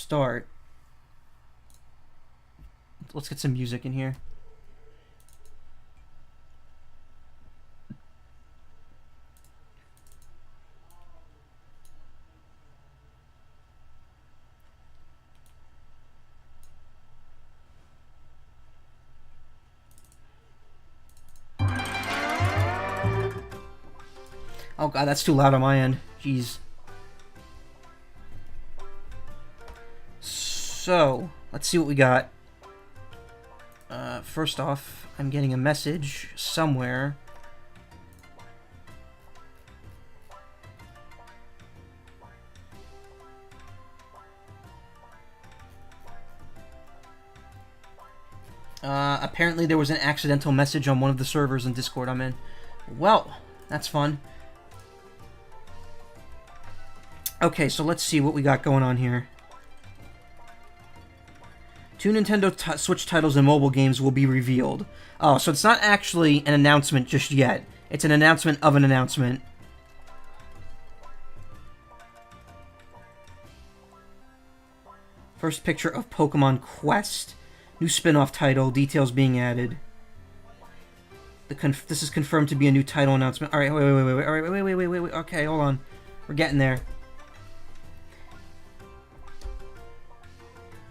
start, let's get some music in here. Oh god, that's too loud on my end. Jeez. So, let's see what we got. First off, I'm getting a message somewhere. Apparently there was an accidental message on one of the servers in Discord I'm in. Well, that's fun. Okay, so let's see what we got going on here. 2 Nintendo Switch titles and mobile games will be revealed. Oh, so it's not actually an announcement just yet. It's an announcement of an announcement. First picture of Pokemon Quest. New spin-off title, details being added. This is confirmed to be a new title announcement. Alright, wait. Okay, hold on. We're getting there.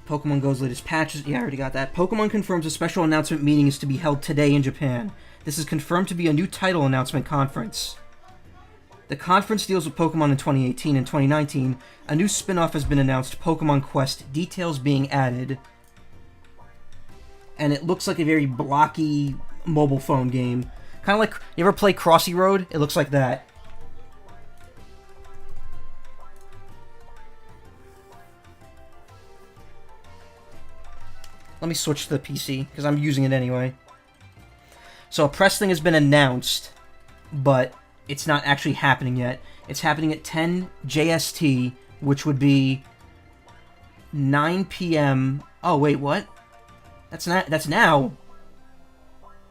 Pokemon Go's latest patches. Yeah, I already got that. Pokemon confirms a special announcement meeting is to be held today in Japan. This is confirmed to be a new title announcement conference. The conference deals with Pokemon in 2018 and 2019. A new spin-off has been announced, Pokemon Quest, details being added. And it looks like a very blocky mobile phone game. Kind of like, you ever play Crossy Road? It looks like that. Let me switch to the PC, because I'm using it anyway. So a press thing has been announced, but it's not actually happening yet. It's happening at 10 JST, which would be 9 p.m. Oh, wait, what? That's now.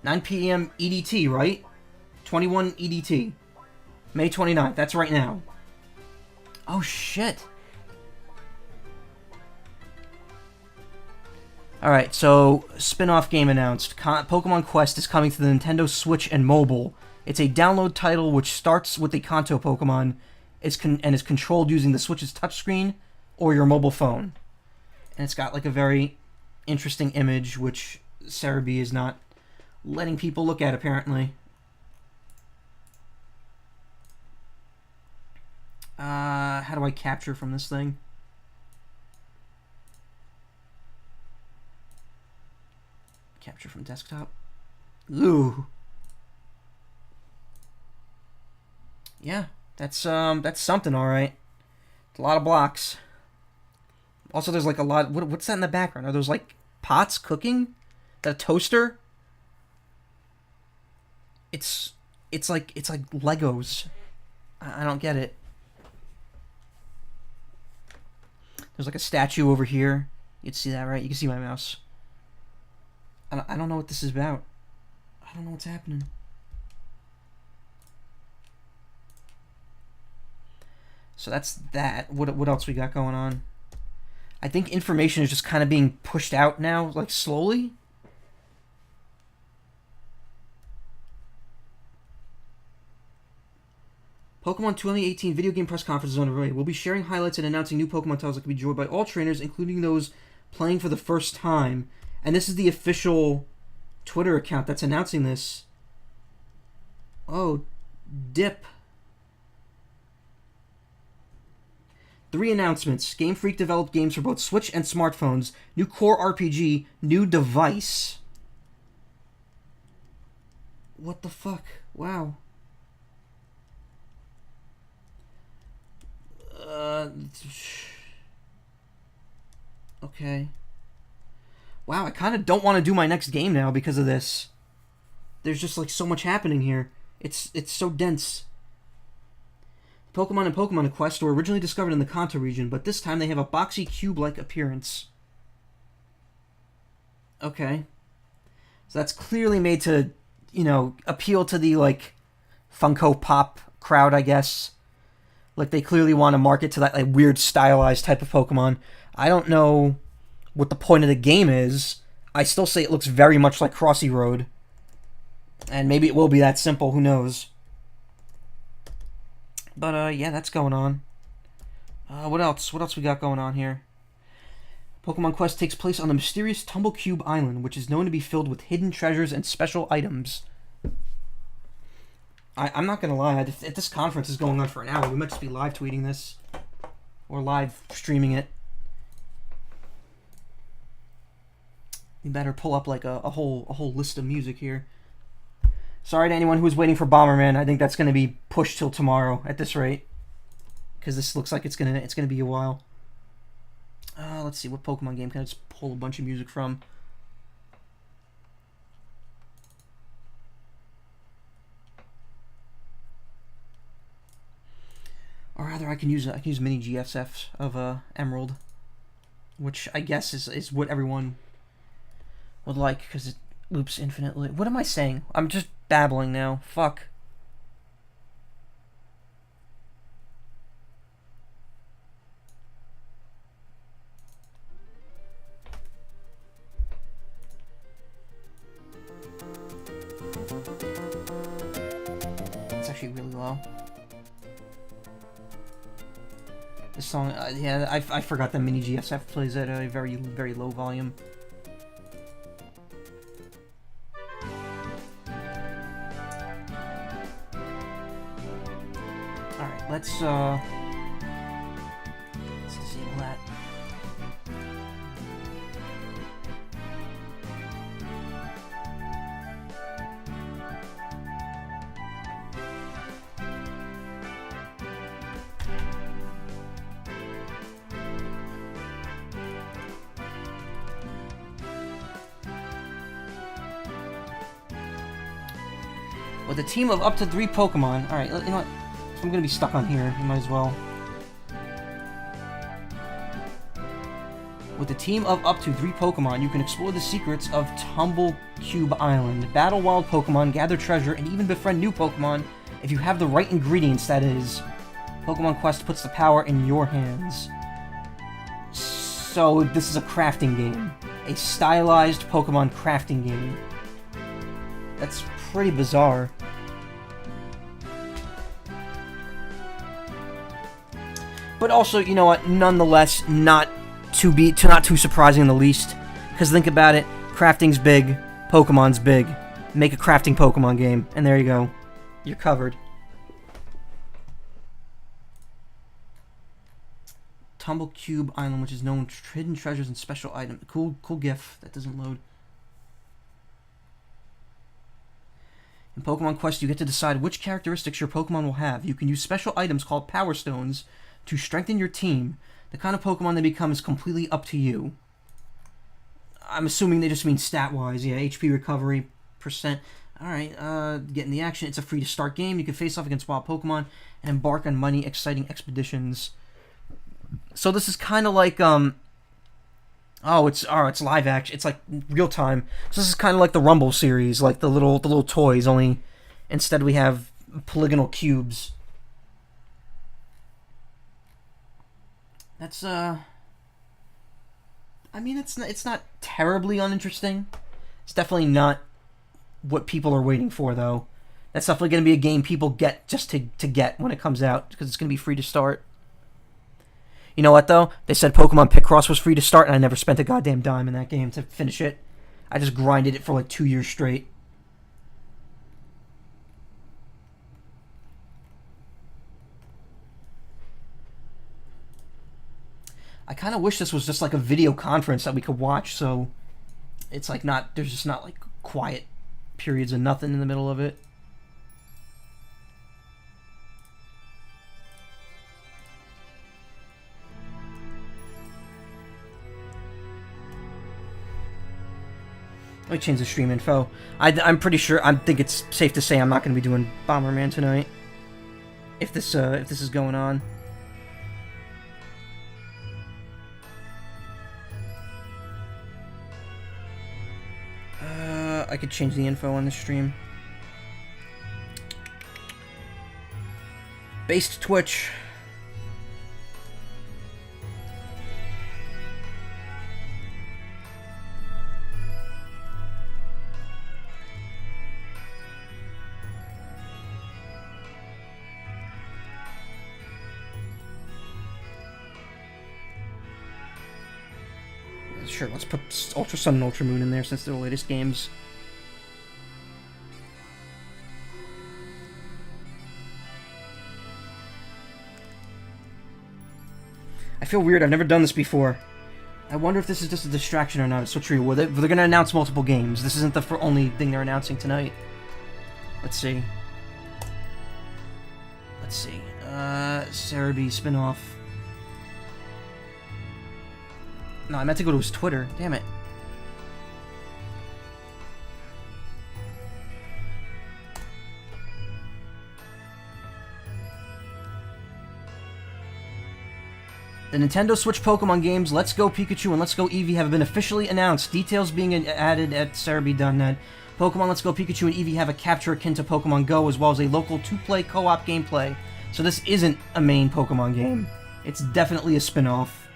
9 p.m. EDT, right? 21 EDT. May 29th, that's right now. Oh, shit. Alright, so, spin-off game announced. Pokemon Quest is coming to the Nintendo Switch and mobile. It's a download title which starts with a Kanto Pokemon and is controlled using the Switch's touchscreen or your mobile phone. And it's got like a very interesting image, which Cerebi is not letting people look at, apparently. How do I capture from this thing? Capture from desktop. Ooh. Yeah, that's something, all right. It's a lot of blocks. Also, there's like a lot. What's that in the background? Are those like pots cooking? That a toaster? It's like Legos. I don't get it. There's like a statue over here. You can see that, right? You can see my mouse. I don't know what this is about. I don't know what's happening. So that's that. What else we got going on? I think information is just kind of being pushed out now, like slowly. Pokemon 2018 video game press conference is underway. We'll be sharing highlights and announcing new Pokemon titles that can be enjoyed by all trainers, including those playing for the first time. And this is the official Twitter account that's announcing this. Oh, dip. 3 announcements. Game Freak developed games for both Switch and smartphones. New core RPG. New device. What the fuck? Wow. Okay. Wow, I kind of don't want to do my next game now because of this. There's just like so much happening here. It's so dense. Pokemon and Pokemon Quest were originally discovered in the Kanto region, but this time they have a boxy cube-like appearance. Okay. So that's clearly made to, you know, appeal to the, like, Funko Pop crowd, I guess. Like, they clearly want to market to that, like, weird stylized type of Pokemon. I don't know what the point of the game is. I still say it looks very much like Crossy Road. And maybe it will be that simple, who knows. But, yeah, that's going on. What else? What else we got going on here? Pokemon Quest takes place on the mysterious Tumblecube Island, which is known to be filled with hidden treasures and special items. I'm not going to lie, if this conference is going on for an hour, we might just be live tweeting this. Or live streaming it. We better pull up like a whole list of music here. Sorry to anyone who was waiting for Bomberman. I think that's going to be pushed till tomorrow at this rate, because this looks like it's gonna be a while. Let's see, what Pokemon game can I just pull a bunch of music from? Or rather, I can use mini GSFs of Emerald, which I guess is what everyone would like, because it loops infinitely. What am I saying? I'm just babbling now. Fuck. It's actually really low. This song, yeah, I forgot that mini GSF plays at a very, very low volume. Alright, let's disable that. With a team of up to 3 Pokemon. Alright, you know what? If I'm gonna be stuck on here, you might as well. With a team of up to 3 Pokemon, you can explore the secrets of Tumblecube Island, battle wild Pokemon, gather treasure, and even befriend new Pokemon if you have the right ingredients, that is. Pokemon Quest puts the power in your hands. So, this is a crafting game. A stylized Pokemon crafting game. That's pretty bizarre. But also, you know what, nonetheless, not too surprising in the least. Because think about it, crafting's big, Pokemon's big. Make a crafting Pokemon game, and there you go. You're covered. Tumblecube Island, which is known for hidden treasures and special items. Cool GIF. That doesn't load. In Pokemon Quest, you get to decide which characteristics your Pokemon will have. You can use special items called Power Stones to strengthen your team. The kind of Pokemon they become is completely up to you. I'm assuming they just mean stat-wise. Yeah, HP recovery, percent. Alright, get in the action. It's a free-to-start game. You can face off against wild Pokemon and embark on many exciting expeditions. So this is kind of like, it's live action. It's like real time. So this is kind of like the Rumble series, like the little toys. Only instead we have polygonal cubes. That's I mean, it's not terribly uninteresting. It's definitely not what people are waiting for, though. That's definitely going to be a game people get just to get when it comes out, because it's going to be free to start. You know what, though? They said Pokemon Picross was free to start, and I never spent a goddamn dime in that game to finish it. I just grinded it for like 2 years straight. I kind of wish this was just like a video conference that we could watch, so it's like there's just not like quiet periods of nothing in the middle of it. Let me change the stream info. I'm pretty sure. I think it's safe to say I'm not going to be doing Bomberman tonight. If this is going on. I could change the info on the stream. Based Twitch. Sure, let's put Ultra Sun and Ultra Moon in there since they're the latest games. I feel weird, I've never done this before. I wonder if this is just a distraction or not. It's so true. Well, they're going to announce multiple games. This isn't the only thing they're announcing tonight. Let's see. Cerebi spinoff. No, I meant to go to his Twitter. Damn it. The Nintendo Switch Pokemon games Let's Go Pikachu and Let's Go Eevee have been officially announced. Details being added at Cerebi.net. Pokemon Let's Go Pikachu and Eevee have a capture akin to Pokemon Go, as well as a local 2-play co-op gameplay. So this isn't a main Pokemon game. It's definitely a spin-off.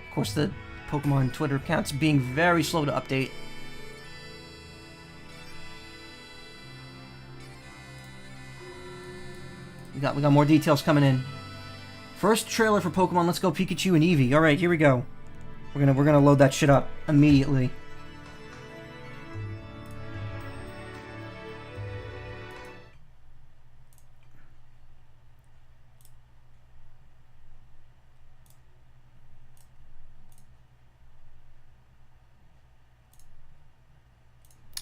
Of course, the Pokemon Twitter account's being very slow to update. We got more details coming in. First trailer for Pokemon Let's Go Pikachu and Eevee. All right, here we go. We're gonna load that shit up immediately.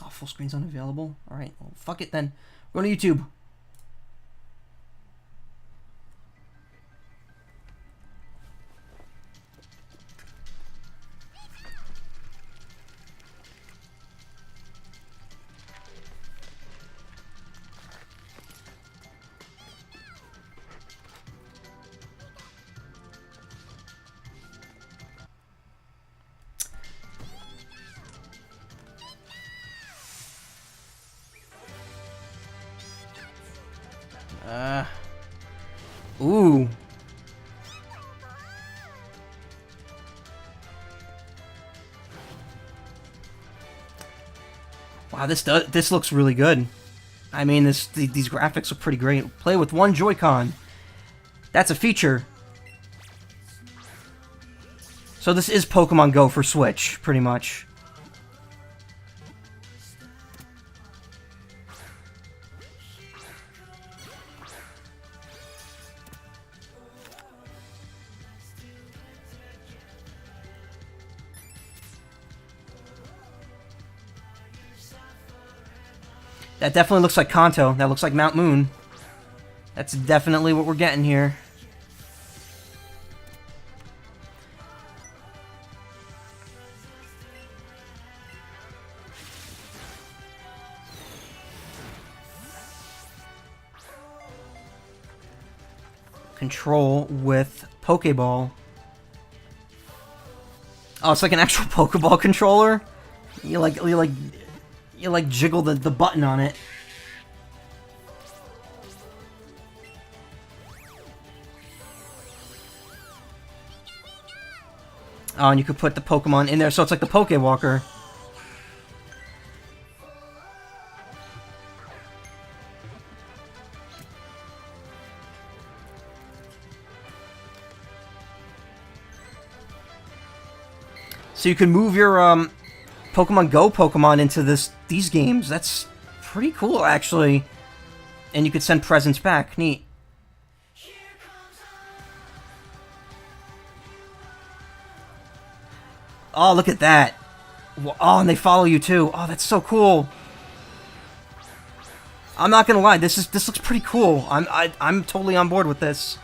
Oh, full screen's unavailable. All right, well, fuck it then. Go to YouTube. Ooh. Wow, this looks really good. I mean, these graphics are pretty great. Play with one Joy-Con. That's a feature. So this is Pokemon Go for Switch, pretty much. That definitely looks like Kanto. That looks like Mount Moon. That's definitely what we're getting here. Control with Pokeball. Oh, it's like an actual Pokeball controller. You jiggle the button on it. Oh, and you could put the Pokemon in there, so it's like the Pokewalker. So you can move your Pokemon Go Pokemon into these games. That's pretty cool, actually. And you could send presents back. Neat. Oh, look at that. Oh, and they follow you too. Oh, that's so cool. I'm not gonna lie, this looks pretty cool. I'm totally on board with this.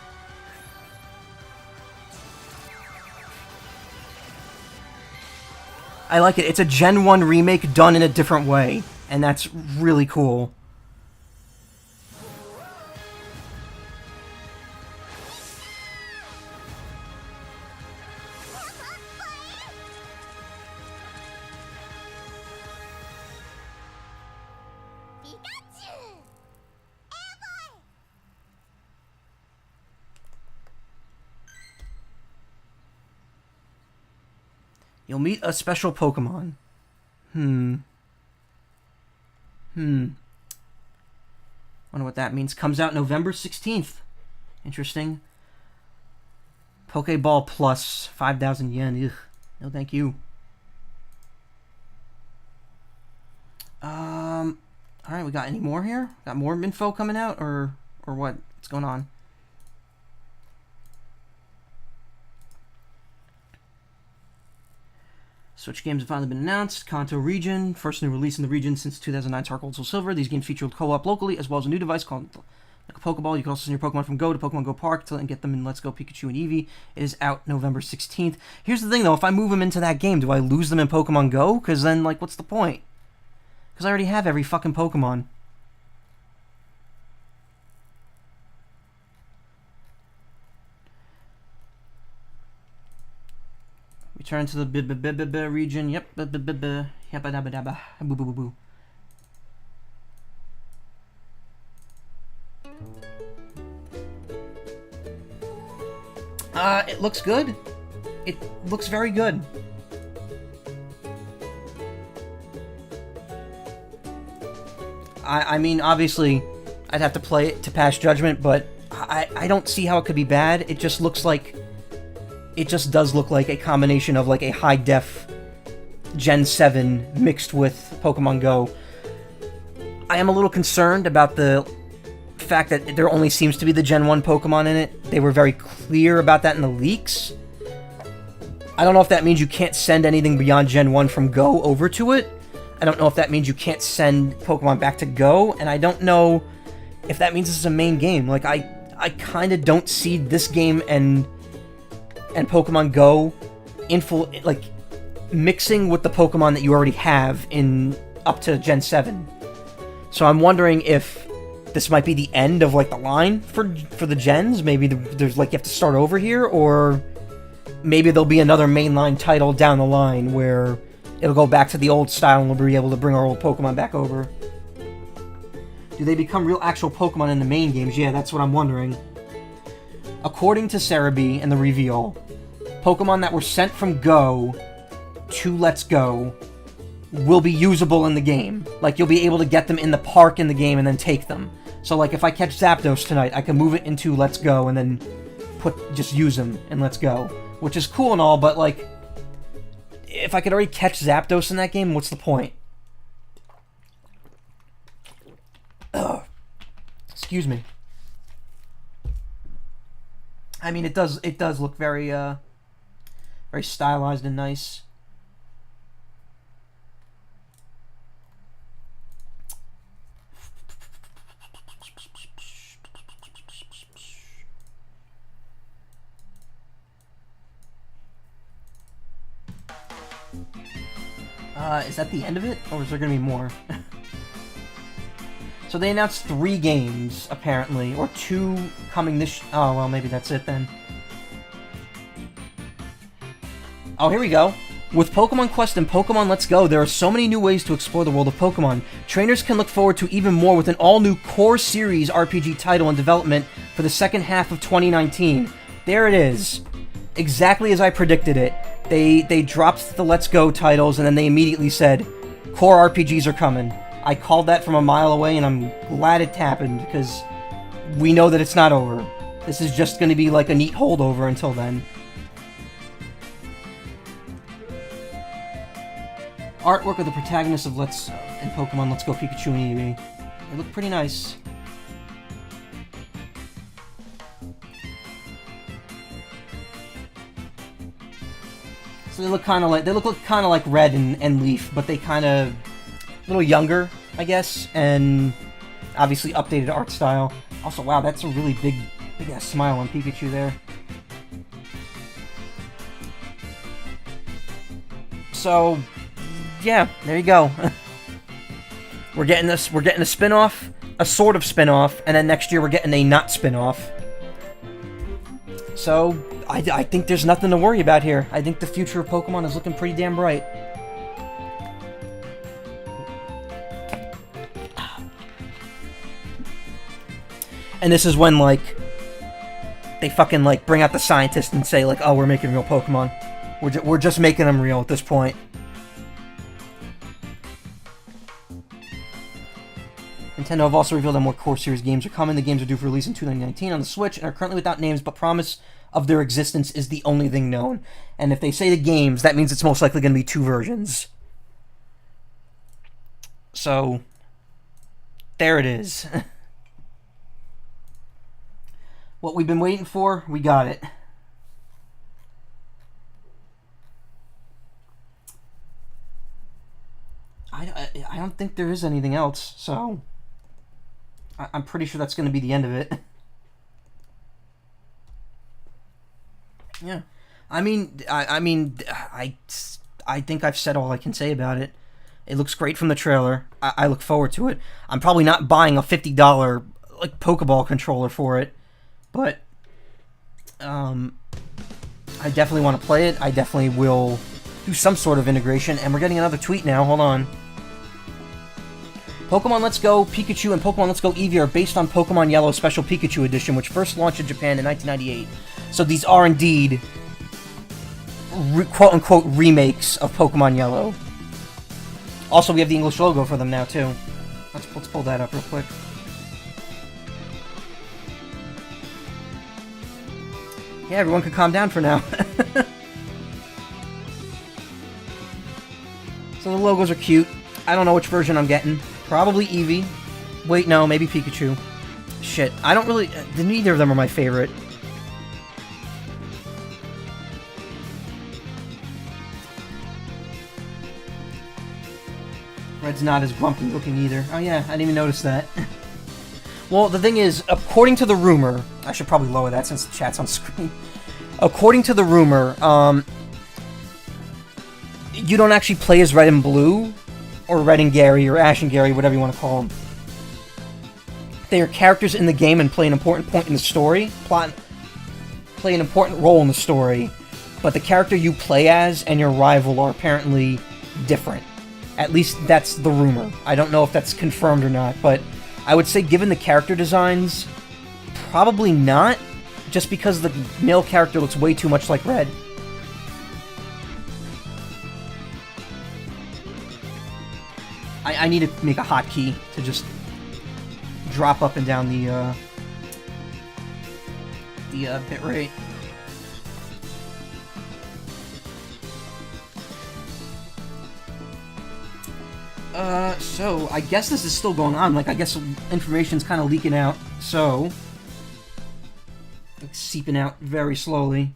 I like it. It's a Gen 1 remake done in a different way, and that's really cool. You'll meet a special Pokemon. Wonder what that means. Comes out November 16th. Interesting. Pokeball Plus, 5,000 yen. Ugh. No, thank you. Alright, we got any more here? Got more info coming out, or what? What's going on? Switch games have finally been announced. Kanto region, first new release in the region since 2009's Heart Gold Soul Silver. These games feature co-op locally, as well as a new device called like a Pokeball. You can also send your Pokemon from Go to Pokemon Go Park and get them in Let's Go Pikachu and Eevee. It is out November 16th. Here's the thing, though. If I move them into that game, do I lose them in Pokemon Go? Because then, like, what's the point? Because I already have every fucking Pokemon. Return to the region. Yep. Yabba dabba dabba. Boo boo boo boo. It looks good. It looks very good. I mean, obviously, I'd have to play it to pass judgment, but I don't see how it could be bad. It just looks like... It just does look like a combination of, like, a high-def Gen 7 mixed with Pokemon Go. I am a little concerned about the fact that there only seems to be the Gen 1 Pokemon in it. They were very clear about that in the leaks. I don't know if that means you can't send anything beyond Gen 1 from Go over to it. I don't know if that means you can't send Pokemon back to Go, and I don't know if that means this is a main game. Like, I kind of don't see this game and Pokemon Go in full, like, mixing with the Pokemon that you already have in up to Gen 7. So I'm wondering if this might be the end of, like, the line for the gens. Maybe there's, like, you have to start over here, or maybe there'll be another mainline title down the line where it'll go back to the old style and we'll be able to bring our old Pokemon back over. Do they become real actual Pokemon in the main games? Yeah, that's what I'm wondering. According to Cerebi and the reveal, Pokemon that were sent from Go to Let's Go will be usable in the game. Like, you'll be able to get them in the park in the game and then take them. So, like, if I catch Zapdos tonight, I can move it into Let's Go and then just use them in Let's Go. Which is cool and all, but, like, if I could already catch Zapdos in that game, what's the point? Ugh. Excuse me. I mean, it does look very, very stylized and nice. Is that the end of it? Or is there gonna be more? So they announced 3 games, apparently. Or 2 coming this... Oh, well, maybe that's it then. Oh, here we go. With Pokemon Quest and Pokemon Let's Go, there are so many new ways to explore the world of Pokemon. Trainers can look forward to even more with an all-new Core Series RPG title in development for the second half of 2019. There it is. Exactly as I predicted it. They dropped the Let's Go titles, and then they immediately said, Core RPGs are coming. I called that from a mile away, and I'm glad it happened, because we know that it's not over. This is just going to be like a neat holdover until then. Artwork of the protagonists of and Pokemon Let's Go Pikachu and Eevee. They look pretty nice. So they look kind of like Red and Leaf, but they kind of a little younger, I guess, and obviously updated art style. Also, wow, that's a really big ass smile on Pikachu there. So, yeah, there you go. We're getting a spin-off, a sort of spin-off, and then next year we're getting a not spin-off. So, I think there's nothing to worry about here. I think the future of Pokemon is looking pretty damn bright. And this is when, like, they fucking, like, bring out the scientists and say, like, oh, we're making real Pokemon. We're just making them real at this point. Nintendo Nintendo have also revealed that more core series games are coming. The games are due for release in 2019 on the Switch and are currently without names, but promise of their existence is the only thing known. And if they say the games, that means it's most likely going to be 2 versions. So, there it is. What we've been waiting for, we got it. I don't think there is anything else, so I'm pretty sure that's going to be the end of it. Yeah, I think I've said all I can say about it. It looks great from the trailer. I look forward to it. I'm probably not buying a $50 like Pokeball controller for it, but I definitely want to play it. I definitely will do some sort of integration. And we're getting another tweet now. Hold on. Pokemon Let's Go Pikachu and Pokemon Let's Go Eevee are based on Pokemon Yellow Special Pikachu Edition, which first launched in Japan in 1998. So these are indeed quote-unquote remakes of Pokemon Yellow. Also, we have the English logo for them now, too. Let's pull that up real quick. Yeah, everyone can calm down for now. So the logos are cute. I don't know which version I'm getting. Probably Eevee. Wait, no, maybe Pikachu. Shit, I don't really... Neither of them are my favorite. Red's not as grumpy looking either. Oh yeah, I didn't even notice that. Well, the thing is, according to the rumor... I should probably lower that since the chat's on screen. According to the rumor, you don't actually play as Red and Blue, or Red and Gary, or Ash and Gary, whatever you want to call them. They are characters in the game and play an important point in the story. Play an important role in the story, but the character you play as and your rival are apparently different. At least that's the rumor. I don't know if that's confirmed or not, but I would say given the character designs, probably not, just because the male character looks way too much like Red. I need to make a hotkey to just drop up and down the bitrate. So I guess this is still going on. Like, I guess information's kind of leaking out. So, it's seeping out very slowly.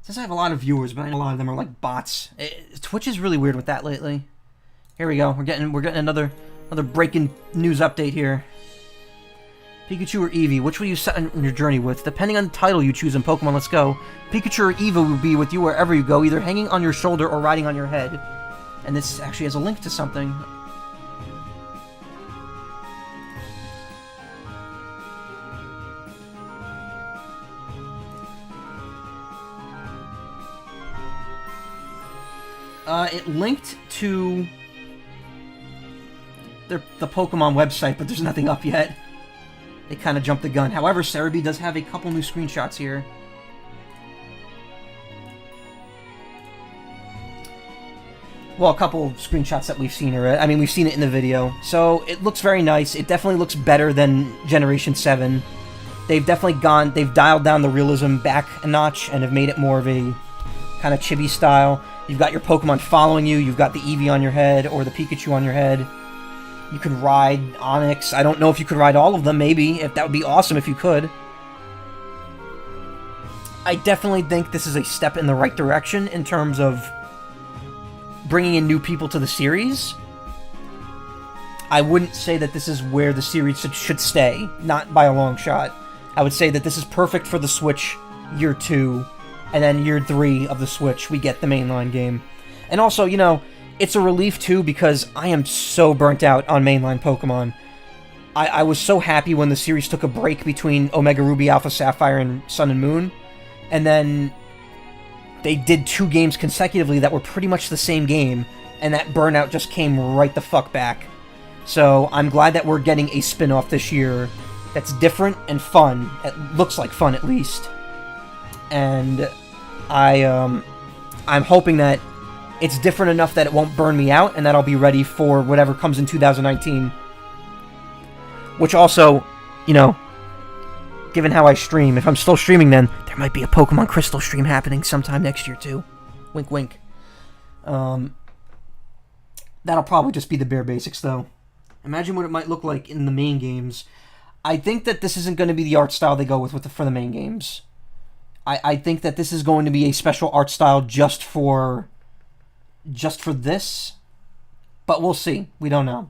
Since I have a lot of viewers, but I know a lot of them are like bots. Twitch is really weird with that lately. Here we go. We're getting another breaking news update here. Pikachu or Eevee, which will you set on your journey with? Depending on the title you choose in Pokemon Let's Go, Pikachu or Eevee will be with you wherever you go, either hanging on your shoulder or riding on your head. And this actually has a link to something. It linked to the Pokemon website, but there's nothing up yet. They kind of jumped the gun. However, Cerebi does have a couple new screenshots here. Well, a couple screenshots that we've seen already. I mean, we've seen it in the video. So, it looks very nice. It definitely looks better than Generation 7. They've dialed down the realism back a notch and have made it more of a kind of chibi style. You've got your Pokemon following you, you've got the Eevee on your head, or the Pikachu on your head. You can ride Onix. I don't know if you could ride all of them, maybe. If that would be awesome if you could. I definitely think this is a step in the right direction in terms of bringing in new people to the series. I wouldn't say that this is where the series should stay, not by a long shot. I would say that this is perfect for the Switch year 2, and then year 3 of the Switch, we get the mainline game. And also, you know, it's a relief too because I am so burnt out on mainline Pokemon. I was so happy when the series took a break between Omega Ruby, Alpha Sapphire, and Sun and Moon, and then they did 2 games consecutively that were pretty much the same game, and that burnout just came right the fuck back. So I'm glad that we're getting a spin-off this year that's different and fun. It looks like fun, at least. And I'm hoping that it's different enough that it won't burn me out, and that I'll be ready for whatever comes in 2019. Which also, you know, given how I stream, if I'm still streaming then, there might be a Pokemon Crystal stream happening sometime next year too. Wink, wink. That'll probably just be the bare basics, though. Imagine what it might look like in the main games. I think that this isn't going to be the art style they go with for the main games. I think that this is going to be a special art style just for this, but we'll see. We don't know.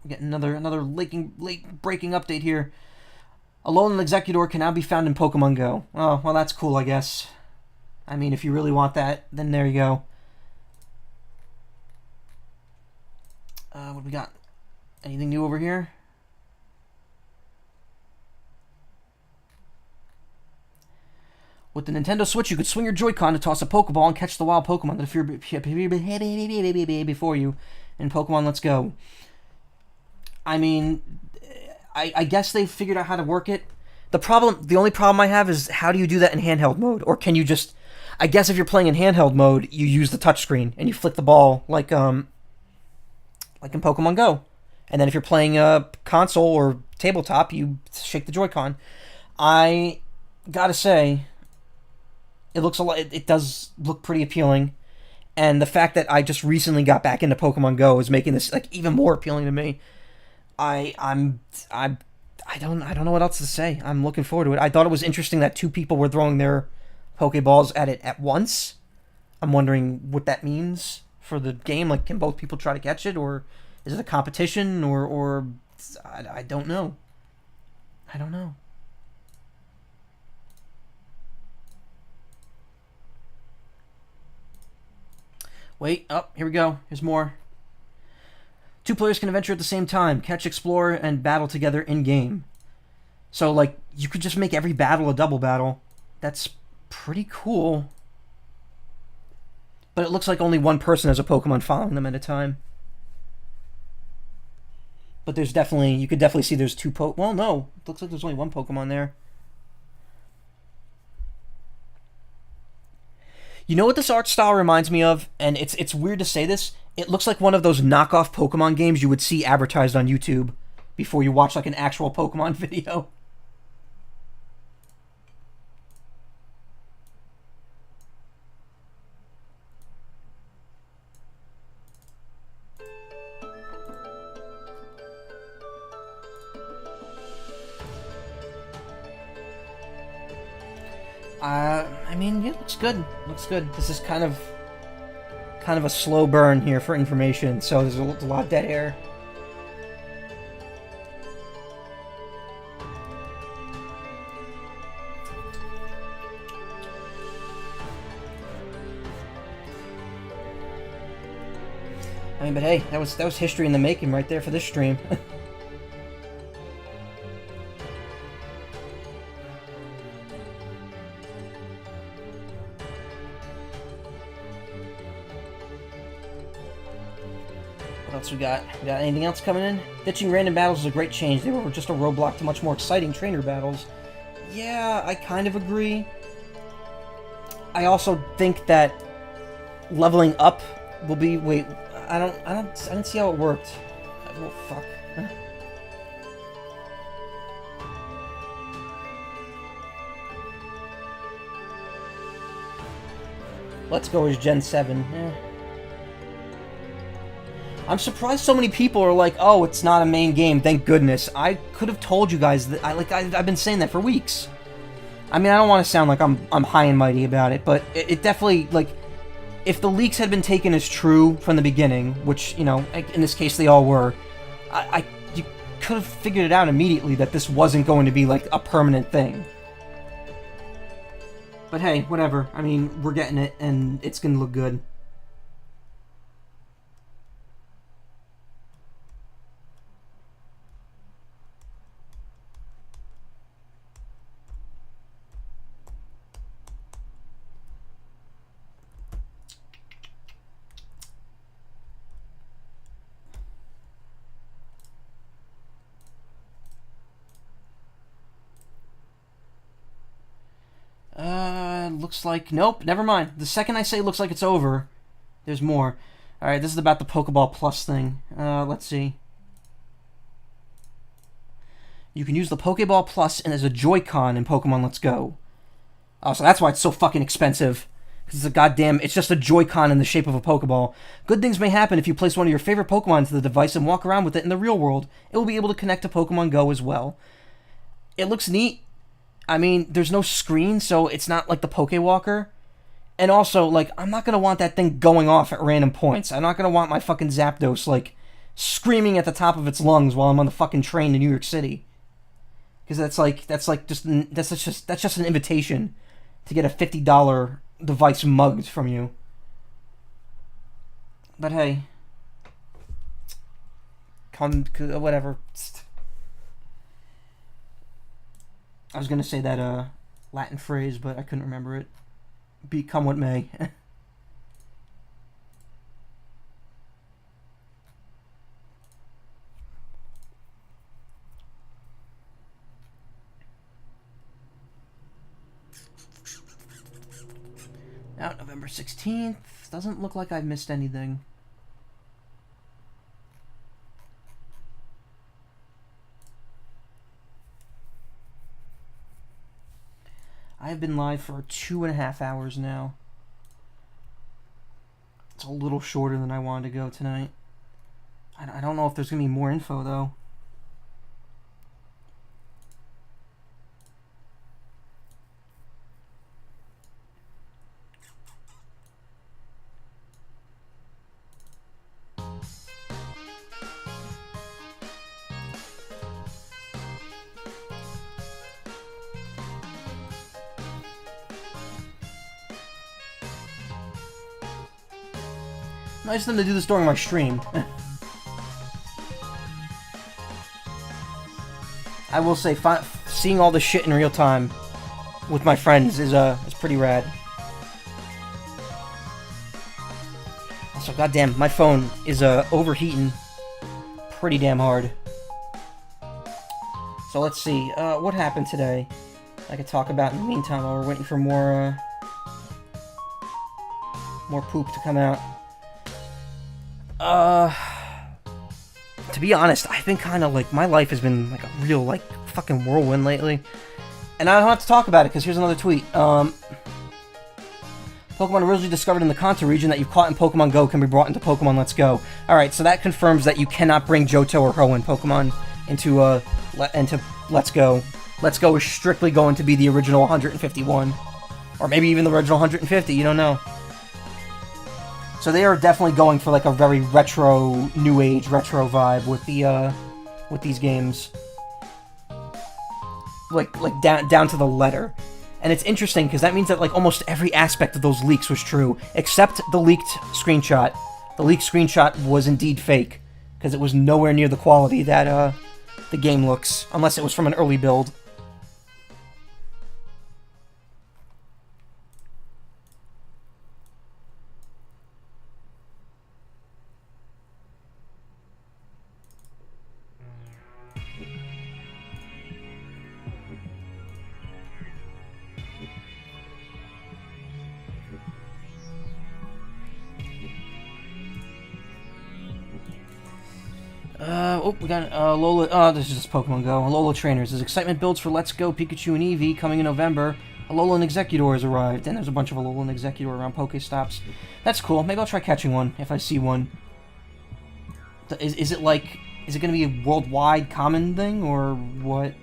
We get another late breaking update here. Alolan Executor can now be found in Pokemon Go. Oh, well, that's cool, I guess. I mean, if you really want that, then there you go. What do we got? Anything new over here? With the Nintendo Switch, you could swing your Joy-Con to toss a Pokeball and catch the wild Pokemon that appear before you in Pokemon Let's Go. I mean, I guess they figured out how to work it. The only problem I have is how do you do that in handheld mode? Or can you just... I guess if you're playing in handheld mode, you use the touchscreen and you flick the ball like in Pokemon Go. And then if you're playing a console or tabletop, you shake the Joy-Con. I gotta say... It looks a lot. It does look pretty appealing, and the fact that I just recently got back into Pokemon Go is making this like even more appealing to me. I don't know what else to say. I'm looking forward to it. I thought it was interesting that two people were throwing their Pokeballs at it at once. I'm wondering what that means for the game. Like, can both people try to catch it, or is it a competition, or I don't know. I don't know. Wait, here we go. Here's more. 2 players can adventure at the same time, catch, explore, and battle together in-game. So, like, you could just make every battle a double battle. That's pretty cool. But it looks like only one person has a Pokemon following them at a time. But there's definitely... You could definitely see there's 2 Well, no. It looks like there's only 1 Pokemon there. You know what this art style reminds me of? And it's weird to say this. It looks like one of those knockoff Pokemon games you would see advertised on YouTube before you watch like an actual Pokemon video. I mean, yeah, it looks good. Looks good. This is kind of a slow burn here for information, so there's a lot of dead air. I mean, but hey, that was history in the making right there for this stream. What else we got? We got anything else coming in? Ditching random battles is a great change. They were just a roadblock to much more exciting trainer battles. Yeah, I kind of agree. I also think that leveling up will be... Wait, I didn't see how it worked. Oh, fuck. Let's Go is Gen 7. I'm surprised so many people are like, oh, it's not a main game, thank goodness. I could have told you guys that, I've been saying that for weeks. I mean, I don't want to sound like I'm high and mighty about it, but it definitely, like, if the leaks had been taken as true from the beginning, which, you know, in this case they all were, you could have figured it out immediately that this wasn't going to be, like, a permanent thing. But hey, whatever. I mean, we're getting it, and it's gonna look good. Looks like... Nope, never mind. The second I say looks like it's over, There's more. Alright, this is about the Pokeball Plus thing. Let's see. You can use the Pokeball Plus and as a Joy-Con in Pokemon Let's Go. Oh, so that's why it's so fucking expensive. Because it's just a Joy-Con in the shape of a Pokeball. Good things may happen if you place one of your favorite Pokemon into the device and walk around with it in the real world. It will be able to connect to Pokemon Go as well. It looks neat. I mean, there's no screen, so it's not like the Pokewalker. And also, like, I'm not going to want that thing going off at random points. I'm not going to want my fucking Zapdos, like, screaming at the top of its lungs while I'm on the fucking train to New York City. Because that's just an invitation to get a $50 device mugged from you. But hey, whatever. I was gonna say that Latin phrase, but I couldn't remember it. Become what may. Out November 16th. Doesn't look like I've missed anything. I have been live for 2.5 hours now. It's a little shorter than I wanted to go tonight. I don't know if there's going to be more info, though. Nice of them to do this during my stream. I will say, seeing all this shit in real time with my friends is pretty rad. Also, goddamn, my phone is overheating pretty damn hard. So let's see, what happened today? I could talk about in the meantime while we're waiting for more poop to come out. To be honest, I've been kind of like, my life has been like a real, like, fucking whirlwind lately. And I don't have to talk about it, because here's another tweet. Pokemon originally discovered in the Kanto region that you've caught in Pokemon Go can be brought into Pokemon Let's Go. Alright, so that confirms that you cannot bring Johto or Hoenn Pokemon into Let's Go. Let's Go is strictly going to be the original 151. Or maybe even the original 150, you don't know. So they are definitely going for like a very retro, new age retro vibe with these games, like down to the letter. And it's interesting because that means that like almost every aspect of those leaks was true, except the leaked screenshot. The leaked screenshot was indeed fake because it was nowhere near the quality that the game looks, unless it was from an early build. We got Lola. Oh, this is just Pokemon Go. Alola Trainers. As excitement builds for Let's Go Pikachu and Eevee coming in November, Alolan Executor has arrived, and there's a bunch of Alolan Executor around Pokestops. That's cool. Maybe I'll try catching one if I see one. Is it going to be a worldwide common thing, or what?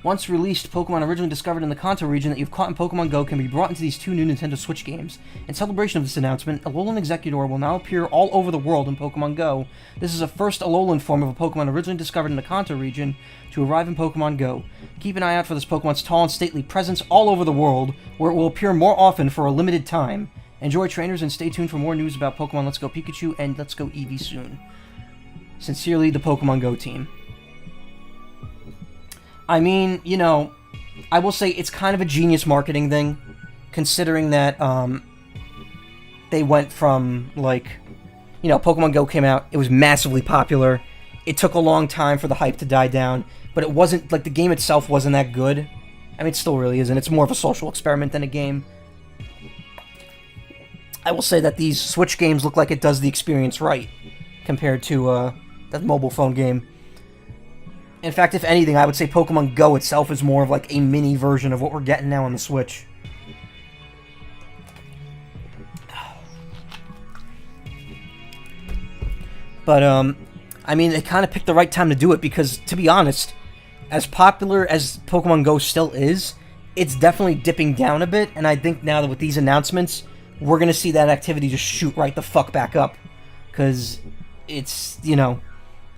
Once released, Pokemon originally discovered in the Kanto region that you've caught in Pokemon Go can be brought into these two new Nintendo Switch games. In celebration of this announcement, Alolan Executor will now appear all over the world in Pokemon Go. This is the first Alolan form of a Pokemon originally discovered in the Kanto region to arrive in Pokemon Go. Keep an eye out for this Pokemon's tall and stately presence all over the world, where it will appear more often for a limited time. Enjoy, trainers, and stay tuned for more news about Pokemon Let's Go Pikachu and Let's Go Eevee soon. Sincerely, the Pokemon Go team. I mean, you know, I will say it's kind of a genius marketing thing, considering that they went from, like, you know, Pokemon Go came out, it was massively popular, it took a long time for the hype to die down, but it wasn't, like, the game itself wasn't that good. I mean, it still really isn't, it's more of a social experiment than a game. I will say that these Switch games look like it does the experience right compared to that mobile phone game. In fact, if anything, I would say Pokemon Go itself is more of like a mini version of what we're getting now on the Switch. But, I mean, they kind of picked the right time to do it because, to be honest, as popular as Pokemon Go still is, it's definitely dipping down a bit, and I think now that with these announcements, we're going to see that activity just shoot right the fuck back up. Because it's, you know,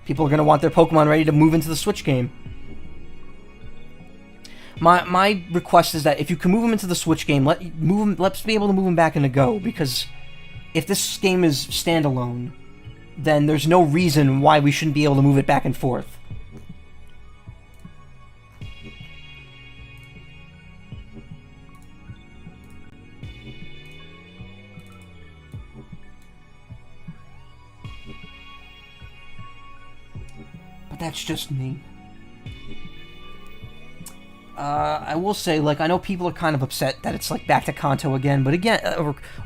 people are going to want their Pokemon ready to move into the Switch game. My request is that if you can move them into the Switch game, let's be able to move them back into Go, because if this game is standalone, then there's no reason why we shouldn't be able to move it back and forth. But that's just me. I will say, like, I know people are kind of upset that it's, like, back to Kanto again, but again,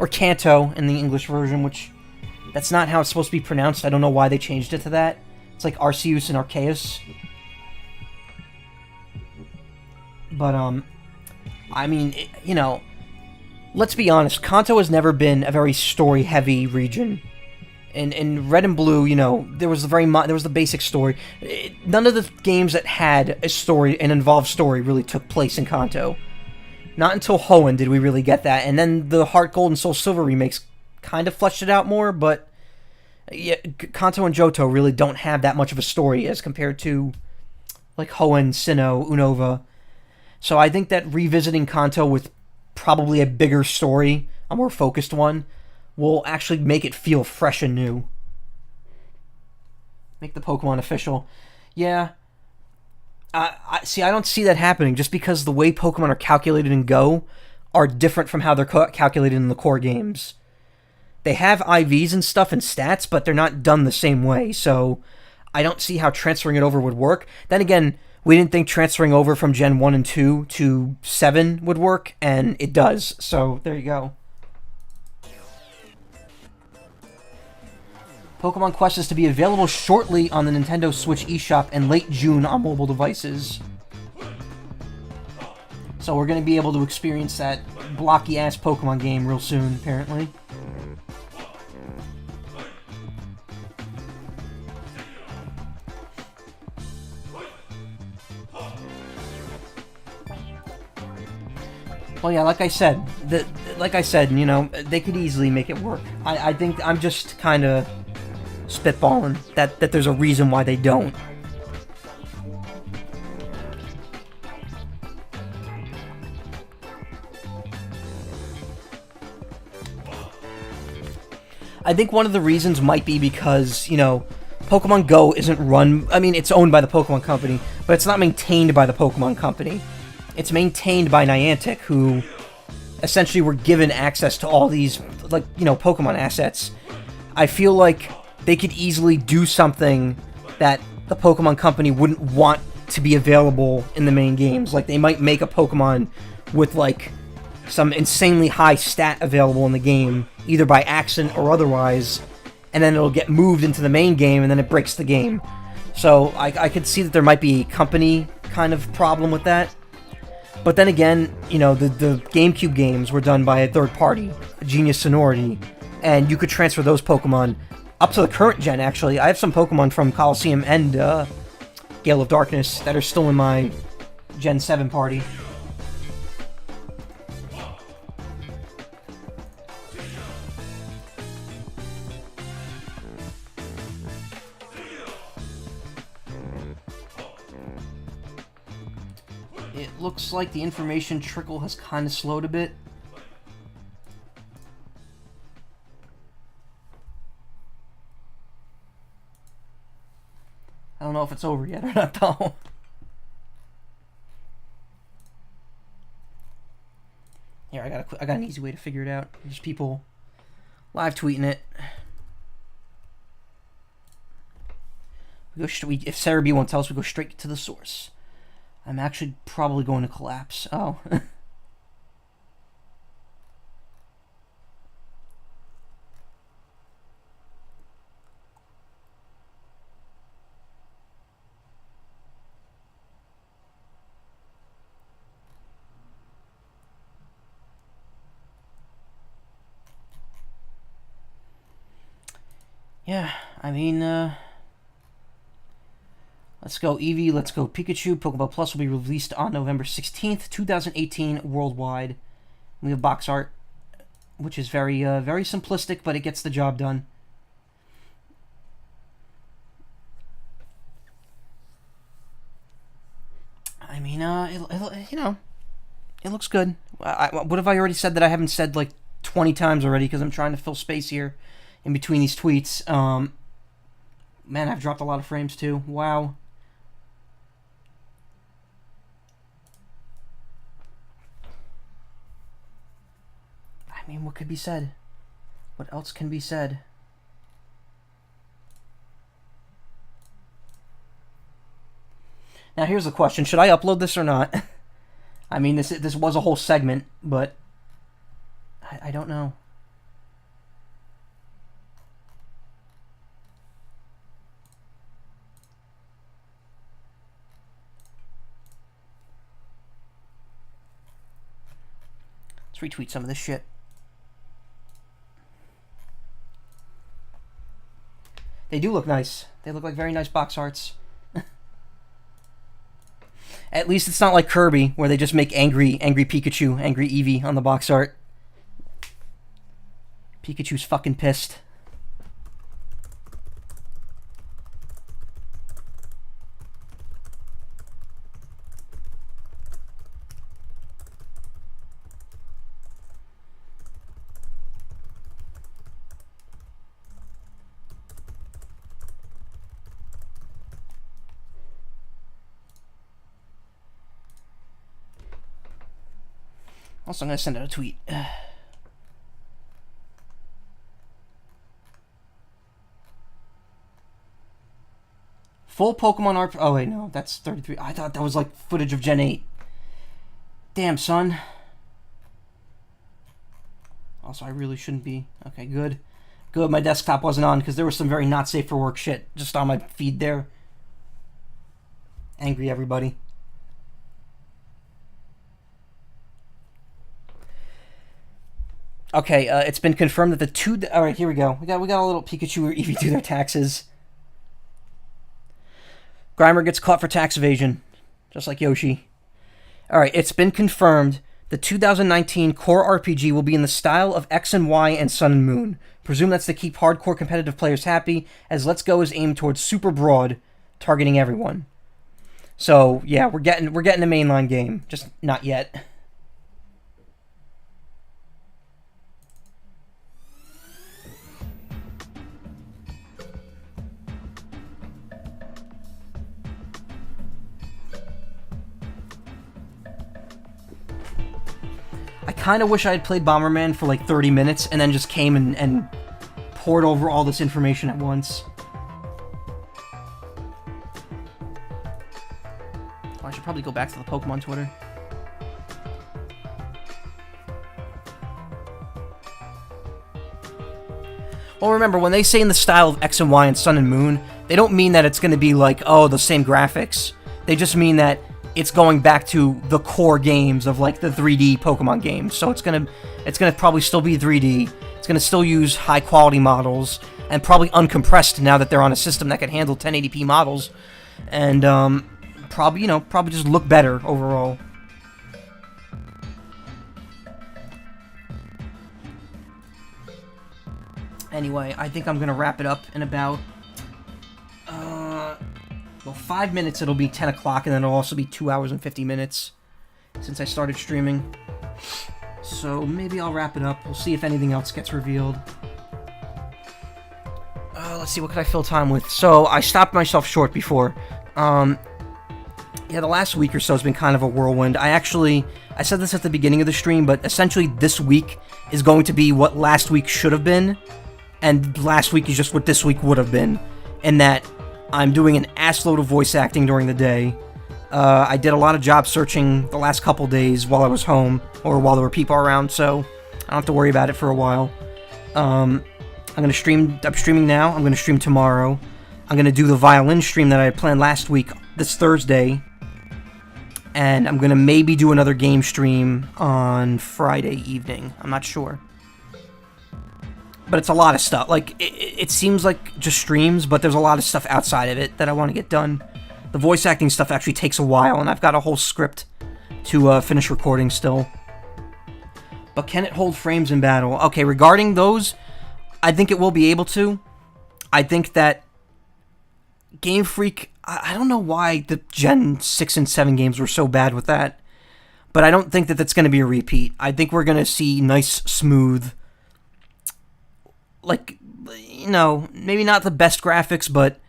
or Kanto in the English version, which... That's not how it's supposed to be pronounced. I don't know why they changed it to that. It's like Arceus and Arceus. But, I mean, you know, let's be honest. Kanto has never been a very story-heavy region. In Red and Blue, you know, there was the basic story. None of the games that had a story, an involved story, really took place in Kanto. Not until Hoenn did we really get that. And then the Heart Gold and Soul Silver remakes kind of fleshed it out more, but yeah, Kanto and Johto really don't have that much of a story as compared to like Hoenn, Sinnoh, Unova. So I think that revisiting Kanto with probably a bigger story, a more focused one, will actually make it feel fresh and new. Make the Pokemon official. Yeah. I don't see that happening just because the way Pokemon are calculated in Go are different from how they're calculated in the core games. They have IVs and stuff and stats, but they're not done the same way, so I don't see how transferring it over would work. Then again, we didn't think transferring over from Gen 1 and 2 to 7 would work, and it does, so there you go. Pokemon Quest is to be available shortly on the Nintendo Switch eShop and late June on mobile devices. So we're going to be able to experience that blocky-ass Pokemon game real soon, apparently. Well, yeah, like I said, you know, they could easily make it work. I think I'm just kind of spitballing that there's a reason why they don't. I think one of the reasons might be because, you know, Pokemon Go isn't run... I mean, it's owned by the Pokemon Company, but it's not maintained by the Pokemon Company. It's maintained by Niantic, who essentially were given access to all these, like, you know, Pokemon assets. I feel like they could easily do something that the Pokemon Company wouldn't want to be available in the main games. Like, they might make a Pokemon with, like, some insanely high stat available in the game, either by accident or otherwise, and then it'll get moved into the main game, and then it breaks the game. So I could see that there might be a company kind of problem with that. But then again, you know, the GameCube games were done by a third party, Genius Sonority, and you could transfer those Pokemon up to the current gen, actually. I have some Pokemon from Coliseum and Gale of Darkness that are still in my Gen 7 party. It looks like the information trickle has kind of slowed a bit. I don't know if it's over yet or not, though. Here, I got an easy way to figure it out. There's people live tweeting it. If Sarah B won't tell us, we go straight to the source. I'm actually probably going to collapse. Oh. Yeah, I mean, let's go Eevee, let's go Pikachu. Pokeball Plus will be released on November 16th, 2018, worldwide. We have box art, which is very simplistic, but it gets the job done. I mean, it looks good. What have I already said that I haven't said like 20 times already? Because I'm trying to fill space here in between these tweets. Man, I've dropped a lot of frames too. Wow. I mean, what could be said? What else can be said? Now here's the question: should I upload this or not? I mean, this was a whole segment, but I don't know. Let's retweet some of this shit. They do look nice. They look like very nice box arts. At least it's not like Kirby, where they just make angry Pikachu, angry Eevee on the box art. Pikachu's fucking pissed. Also, I'm going to send out a tweet. Full Pokemon art. Oh, wait, no. That's 33. I thought that was like footage of Gen 8. Damn, son. Also, I really shouldn't be. Okay, good. Good, my desktop wasn't on because there was some very not safe for work shit just on my feed there. Angry everybody. Okay, it's been confirmed that the two... Alright, here we go. We got a little Pikachu or Eevee do their taxes. Grimer gets caught for tax evasion, just like Yoshi. Alright, it's been confirmed the 2019 core RPG will be in the style of X and Y and Sun and Moon. Presume that's to keep hardcore competitive players happy, as Let's Go is aimed towards super broad, targeting everyone. So, yeah, we're getting a mainline game, just not yet. I kind of wish I had played Bomberman for like 30 minutes and then just came and poured over all this information at once. Oh, I should probably go back to the Pokemon Twitter. Well, remember, when they say in the style of X and Y and Sun and Moon, they don't mean that it's going to be like, oh, the same graphics. They just mean that it's going back to the core games of like the 3D Pokemon games. So it's gonna probably still be 3D. It's gonna still use high quality models and probably uncompressed now that they're on a system that can handle 1080p models, and probably just look better overall. Anyway, I think I'm gonna wrap it up in about 5 minutes. It'll be 10 o'clock, and then it'll also be 2 hours and 50 minutes since I started streaming. So maybe I'll wrap it up. We'll see if anything else gets revealed. Let's see, what could I fill time with? So I stopped myself short before. Yeah, the last week or so has been kind of a whirlwind. I said this at the beginning of the stream, but essentially this week is going to be what last week should have been, and last week is just what this week would have been, in that I'm doing an assload of voice acting during the day. I did a lot of job searching the last couple days while I was home, or while there were people around, so I don't have to worry about it for a while. I'm streaming now, I'm gonna stream tomorrow. I'm gonna do the violin stream that I had planned last week, this Thursday. And I'm gonna maybe do another game stream on Friday evening. I'm not sure. but it's a lot of stuff. Like, it seems like just streams, but there's a lot of stuff outside of it that I want to get done. The voice acting stuff actually takes a while, and I've got a whole script to finish recording still. But can it hold frames in battle? Okay, regarding those, I think it will be able to. I think that Game Freak, I don't know why the Gen 6 and 7 games were so bad with that, but I don't think that that's going to be a repeat. I think we're going to see nice, smooth, like, you know, maybe not the best graphics, but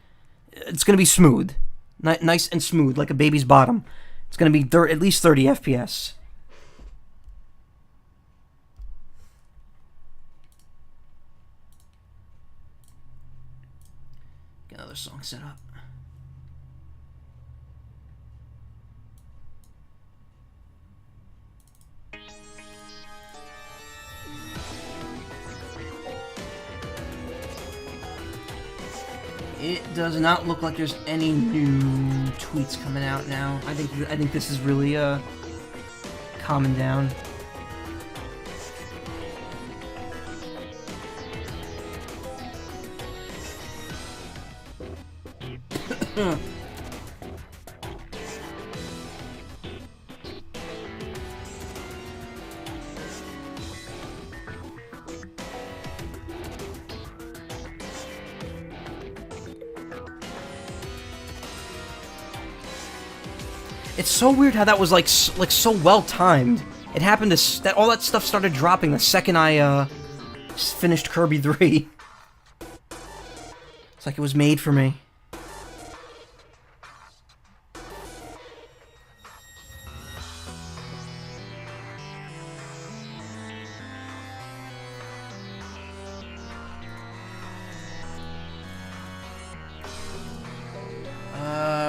it's going to be smooth. Nice and smooth, like a baby's bottom. It's going to be at least 30 FPS. Get another song set up. It does not look like there's any new tweets coming out now. I think this is really calming down. It's so weird how that was like so well timed. It happened that all that stuff started dropping the second I finished Kirby 3. It's like it was made for me.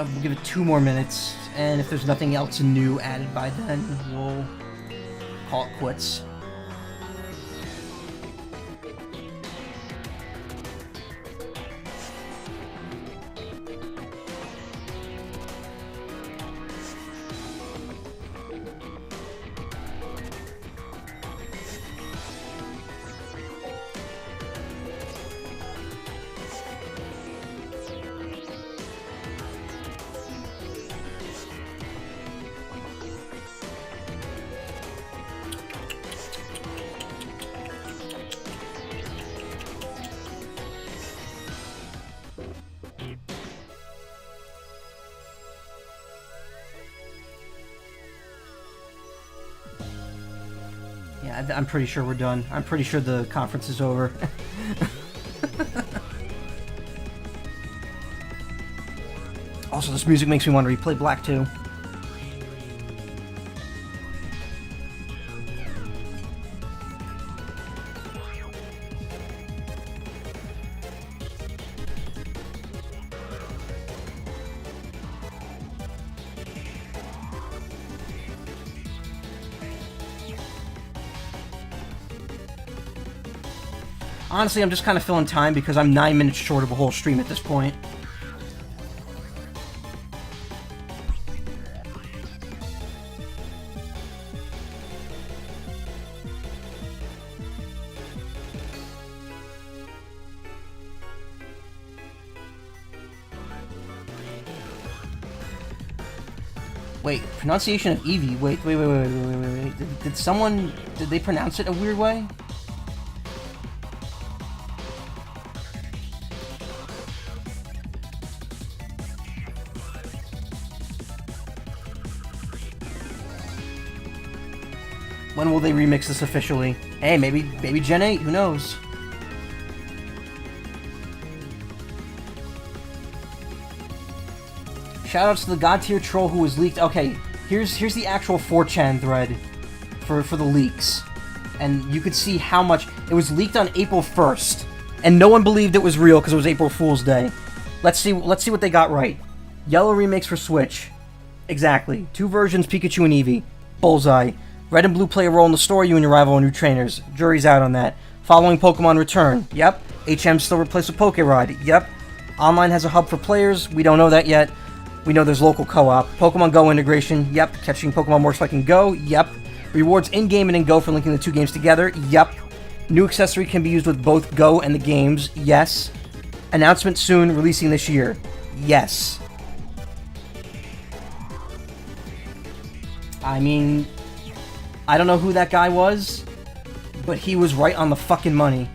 We'll give it 2 more minutes, and if there's nothing else new added by then, we'll call it quits. Yeah, I'm pretty sure we're done. I'm pretty sure the conference is over. Also, this music makes me want to replay Black 2. Honestly, I'm just kind of filling time because I'm 9 minutes short of a whole stream at this point. Wait, pronunciation of Eevee. Wait. Did they pronounce it a weird way? When will they remix this officially? Hey, maybe Gen 8, who knows? Shoutouts to the god tier troll who was leaked. Okay, here's the actual 4chan thread for the leaks. And you could see how much it was leaked on April 1st. And no one believed it was real because it was April Fool's Day. Let's see what they got right. Yellow remakes for Switch. Exactly. 2 versions, Pikachu and Eevee. Bullseye. Red and Blue play a role in the story, you and your rival are new trainers. Jury's out on that. Following Pokemon Return. Yep. HM still replaced with Pokerod. Yep. Online has a hub for players. We don't know that yet. We know there's local co-op. Pokemon Go integration. Yep. Catching Pokemon works like in Go. Yep. Rewards in-game and in Go for linking the 2 games together. Yep. New accessory can be used with both Go and the games. Yes. Announcement soon, releasing this year. Yes. I mean, I don't know who that guy was, but he was right on the fucking money.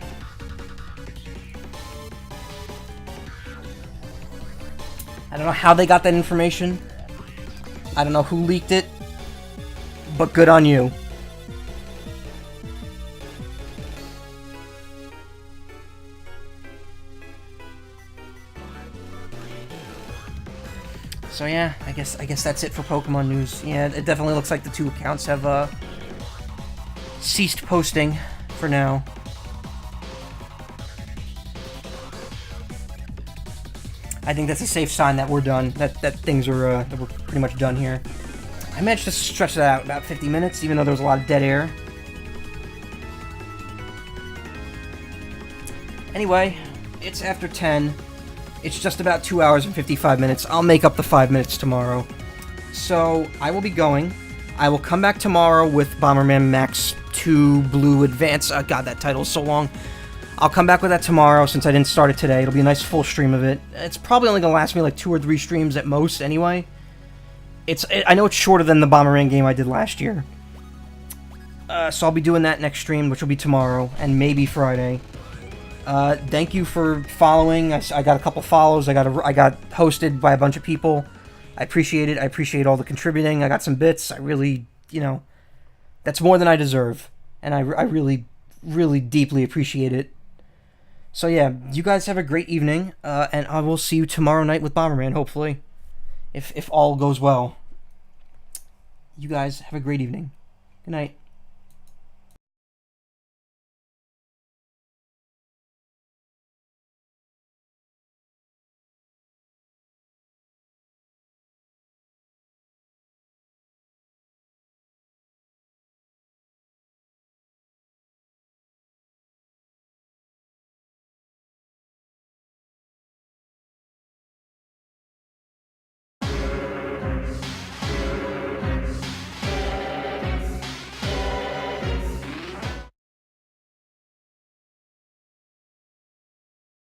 I don't know how they got that information. I don't know who leaked it, but good on you. So yeah, I guess that's it for Pokemon news. Yeah, it definitely looks like the two accounts have ceased posting for now. I think that's a safe sign that we're done. That things are that we're pretty much done here. I managed to stretch that out about 50 minutes, even though there was a lot of dead air. Anyway, it's after 10. It's just about 2 hours and 55 minutes. I'll make up the 5 minutes tomorrow. So, I will be going. I will come back tomorrow with Bomberman Max 2 Blue Advance. God, that title is so long. I'll come back with that tomorrow since I didn't start it today. It'll be a nice full stream of it. It's probably only going to last me like 2 or 3 streams at most anyway. I know it's shorter than the Bomberman game I did last year. So I'll be doing that next stream, which will be tomorrow, and maybe Friday. Thank you for following. I got a couple follows. I got hosted by a bunch of people. I appreciate it. I appreciate all the contributing. I got some bits. I really, that's more than I deserve. And I really, really deeply appreciate it. So yeah, you guys have a great evening, and I will see you tomorrow night with Bomberman, hopefully. If all goes well. You guys have a great evening. Good night.